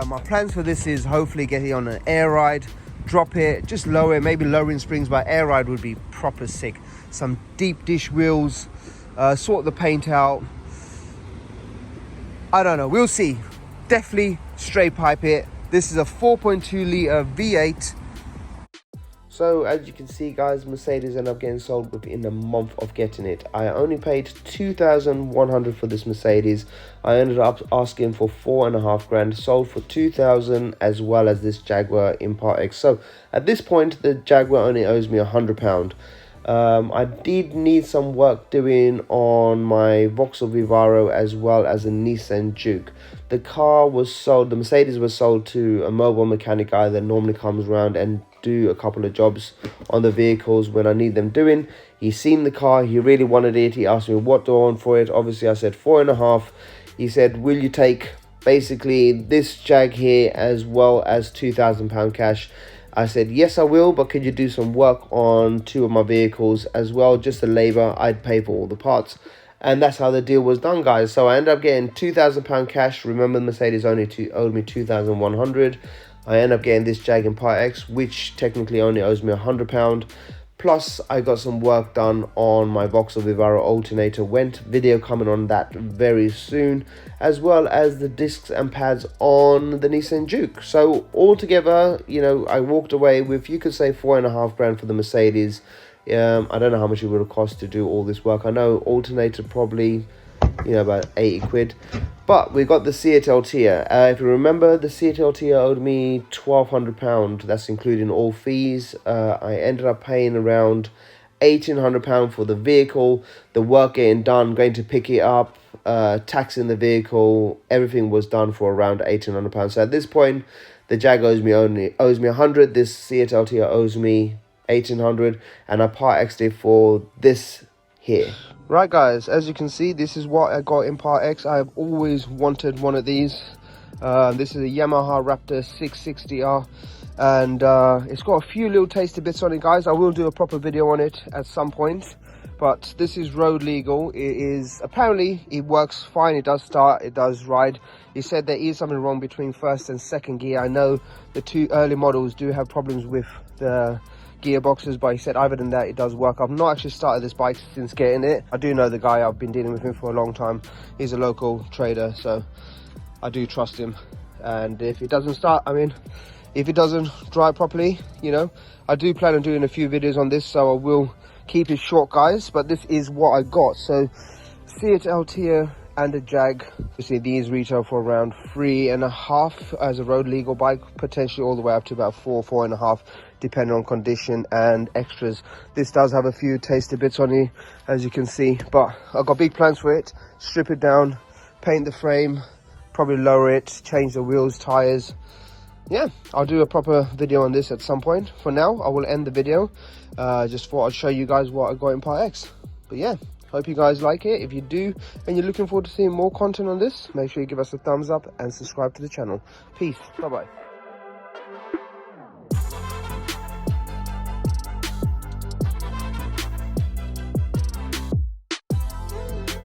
my plans for this is hopefully get it on an air ride, drop it, just lower it, maybe lowering springs, but air ride would be proper sick. Some deep dish wheels, sort the paint out. I don't know, we'll see. Definitely straight pipe it. This is a 4.2 litre V8. So as you can see guys, Mercedes ended up getting sold within a month of getting it. I only paid 2,100 for this Mercedes. I ended up asking for 4.5 grand, sold for 2,000, as well as this Jaguar Impart X. So at this point the Jaguar only owes me £100. I did need some work doing on my Vauxhall Vivaro as well as a Nissan Juke. The car was sold, the Mercedes was sold to a mobile mechanic guy that normally comes around and do a couple of jobs on the vehicles when I need them doing. He's seen the car, he really wanted it. He asked me what do I want for it. Obviously I said 4.5. He said, will you take basically this Jag here as well as £2,000 cash? I said, yes, I will, but could you do some work on 2 of my vehicles as well? Just the labor, I'd pay for all the parts. And that's how the deal was done, guys. So I ended up getting £2,000 cash. Remember, Mercedes only owed me 2,100. I ended up getting this Jag Impart X, which technically only owes me £100. Plus, I got some work done on my Vauxhall Vivaro alternator. Video coming on that very soon, as well as the discs and pads on the Nissan Juke. So altogether, you know, I walked away with, you could say, 4.5 grand for the Mercedes. I don't know how much it would have cost to do all this work. I know alternator probably, you know, about 80 quid. But we got the Seat Altea. If you remember, the Seat Altea owed me £1,200. That's including all fees. I ended up paying around £1,800 for the vehicle. The work getting done, going to pick it up, taxing the vehicle. Everything was done for around £1,800. So at this point, the Jag owes me 100. This Seat Altea owes me 1,800, and I part X'd it for this here. Right guys, as you can see, this is what I got in Part X. I have always wanted one of these. This is a Yamaha Raptor 660R, and it's got a few little tasty bits on it, guys. I will do a proper video on it at some point, but this is road legal. It is, apparently it works fine, it does start, it does ride. He said there is something wrong between first and second gear. I know the 2 early models do have problems with the gearboxes, but he said other than that it does work. I've not actually started this bike since getting it. I do know the guy, I've been dealing with him for a long time. He's a local trader, so I do trust him. And if it doesn't start, I mean, if it doesn't drive properly, you know, I do plan on doing a few videos on this, so I will keep it short, guys. But this is what I got. So Seat Altea and a Jag. Obviously these retail for around 3.5 as a road legal bike, potentially all the way up to about 4.5, depending on condition and extras. This does have a few tasty bits on it, as you can see, but I've got big plans for it. Strip it down, paint the frame, probably lower it, change the wheels, tires. Yeah, I'll do a proper video on this at some point. For now, I will end the video. Just thought I'd show you guys what I got in Part X. But yeah, hope you guys like it. If you do and you're looking forward to seeing more content on this, make sure you give us a thumbs up and subscribe to the channel. Peace. Bye bye.